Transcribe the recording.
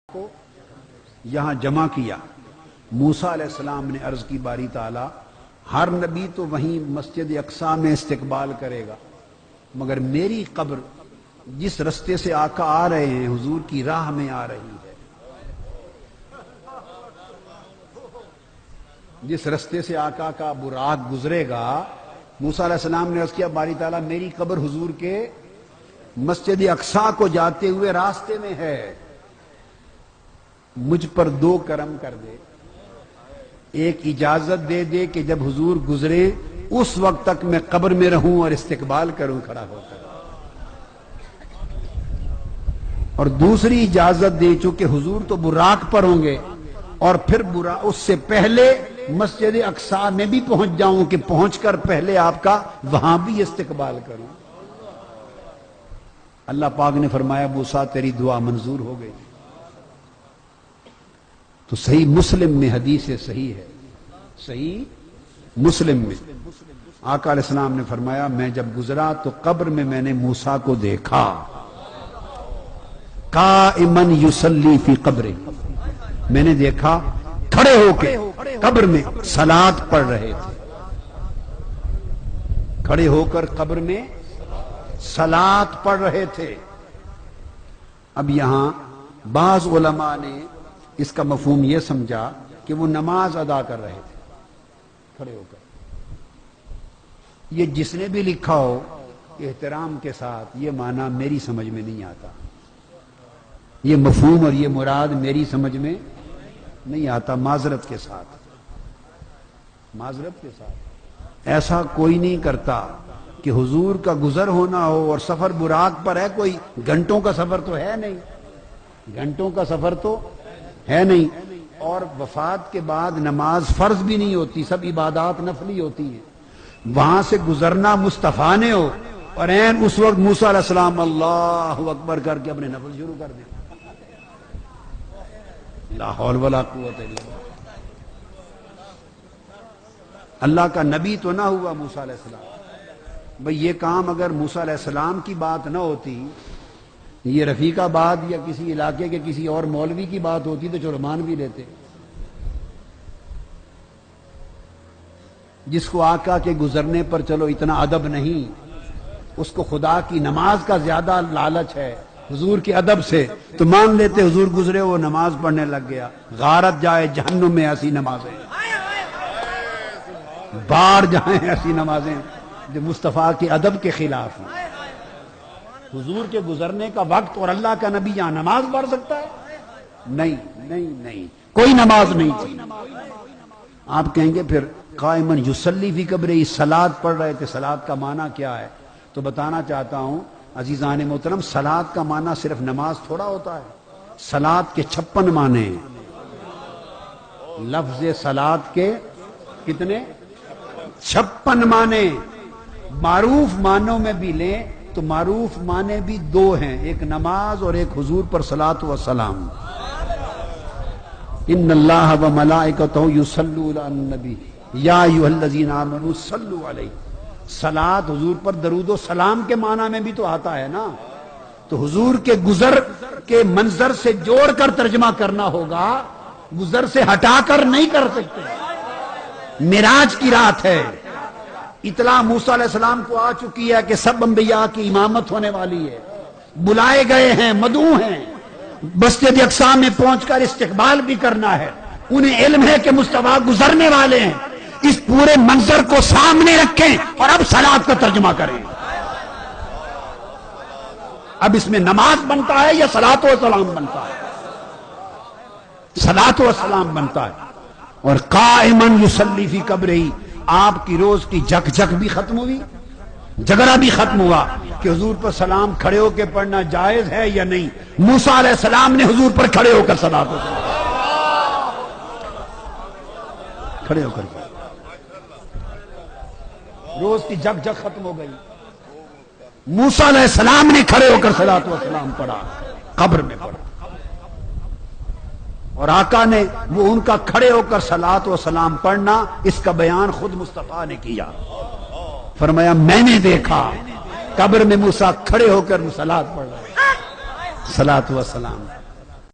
کو یہاں جمع کیا۔ موسیٰ علیہ السلام نے عرض کی باری تعالی ہر نبی تو وہیں مسجد اقصی میں استقبال کرے گا، مگر میری قبر جس رستے سے آقا آ رہے ہیں حضور کی راہ میں آ رہی ہے، جس رستے سے آقا کا براق گزرے گا، موسیٰ علیہ السلام نے عرض کیا باری تعالیٰ میری قبر حضور کے مسجد اقصی کو جاتے ہوئے راستے میں ہے، مجھ پر دو کرم کر دے، ایک اجازت دے دے کہ جب حضور گزرے اس وقت تک میں قبر میں رہوں اور استقبال کروں کھڑا ہو کر، اور دوسری اجازت دے چونکہ حضور تو براق پر ہوں گے اور پھر اس سے پہلے مسجد اقصی میں بھی پہنچ جاؤں کہ پہنچ کر پہلے آپ کا وہاں بھی استقبال کروں۔ اللہ پاک نے فرمایا موسیٰ تیری دعا منظور ہو گئی۔ تو صحیح مسلم میں حدیث صحیح ہے، صحیح مسلم میں آقا علیہ السلام نے فرمایا میں جب گزرا تو قبر میں نے موسیٰ کو دیکھا قائمن یصلی فی قبرہ، میں نے دیکھا کھڑے ہو کے قبر میں صلاۃ پڑھ رہے تھے، کھڑے ہو کر قبر میں صلاۃ پڑھ رہے تھے۔ اب یہاں بعض علماء نے اس کا مفہوم یہ سمجھا کہ وہ نماز ادا کر رہے تھے کھڑے ہو کر۔ یہ جس نے بھی لکھا ہو احترام کے ساتھ یہ معنی میری سمجھ میں نہیں آتا، یہ مفہوم اور یہ مراد میری سمجھ میں نہیں آتا، معذرت کے ساتھ، معذرت کے ساتھ۔ ایسا کوئی نہیں کرتا کہ حضور کا گزر ہونا ہو اور سفر براق پر ہے، کوئی گھنٹوں کا سفر تو ہے نہیں، گھنٹوں کا سفر تو ہے نہیں، اور وفات کے بعد نماز فرض بھی نہیں ہوتی، سب عبادات نفلی ہوتی ہیں، وہاں سے گزرنا مصطفیٰ نے ہو اور عین اس وقت موسیٰ علیہ السلام اللہ اکبر کر کے اپنے نفل شروع کر دیں، لا حول ولا قوت الا باللہ۔ اللہ کا نبی تو نہ ہوا موسیٰ علیہ السلام، بھئی یہ کام اگر موسیٰ علیہ السلام کی بات نہ ہوتی، یہ رفیق آباد یا کسی علاقے کے کسی اور مولوی کی بات ہوتی تو چلو مان بھی لیتے، جس کو آقا کے گزرنے پر چلو اتنا ادب نہیں، اس کو خدا کی نماز کا زیادہ لالچ ہے حضور کے ادب سے، تو مان لیتے حضور گزرے وہ نماز پڑھنے لگ گیا، غارت جائے جہنم میں ایسی نمازیں، بار جائیں ایسی نمازیں جو مصطفیٰ کے ادب کے خلاف ہیں۔ حضور کے گزرنے کا وقت اور اللہ کا نبی یہاں نماز پڑھ سکتا ہے؟ نہیں نہیں نہیں، کوئی نماز نہیں تھی۔ آپ کہیں گے پھر قائمن یصلی فی قبرہ صلاۃ پڑھ رہے تھے، صلاۃ کا معنی کیا ہے؟ تو بتانا چاہتا ہوں عزیزان محترم، صلاۃ کا معنی صرف نماز تھوڑا ہوتا ہے، صلاۃ کے 56 معنی ہیں، لفظ صلاۃ کے کتنے؟ 56 معنی۔ معروف معنوں میں بھی لیں تو معروف معنی بھی دو ہیں، ایک نماز اور ایک حضور پر صلاۃ و سلام۔ ان اللہ و ملائکتہ یصلون علی النبی یا ایھا الذین آمنوا صلوا علیہ، صلاۃ حضور پر درود و سلام کے معنی میں بھی تو آتا ہے نا، تو حضور کے گزر کے منظر سے جوڑ کر ترجمہ کرنا ہوگا، گزر سے ہٹا کر نہیں کر سکتے۔ معراج کی رات ہے، اطلاع موسیٰ علیہ السلام کو آ چکی ہے کہ سب انبیاء کی امامت ہونے والی ہے، بلائے گئے ہیں، مدعو ہیں، مسجد اقصی میں پہنچ کر استقبال بھی کرنا ہے، انہیں علم ہے کہ مصطفیٰ گزرنے والے ہیں، اس پورے منظر کو سامنے رکھیں اور اب صلاۃ کا ترجمہ کریں۔ اب اس میں نماز بنتا ہے یا صلاۃ و سلام بنتا ہے؟ صلاۃ و سلام بنتا ہے۔ اور قائمن یصلی فی قبرہ، آپ کی روز کی جھک جھک بھی ختم ہوئی، جھگڑا بھی ختم ہوا کہ حضور پر سلام کھڑے ہو کے پڑھنا جائز ہے یا نہیں۔ موسیٰ علیہ السلام نے حضور پر کھڑے ہو کر صلاۃ و سلام کھڑے ہو کر روز کی جھک جھک ختم ہو گئی، موسیٰ علیہ السلام نے کھڑے ہو کر صلاۃ و سلام پڑھا، قبر میں پڑھا، اور آقا نے وہ ان کا کھڑے ہو کر صلاۃ و سلام پڑھنا، اس کا بیان خود مصطفیٰ نے کیا، فرمایا میں نے دیکھا قبر میں موسیٰ کھڑے ہو کر صلاۃ پڑھ رہے، صلاۃ و سلام۔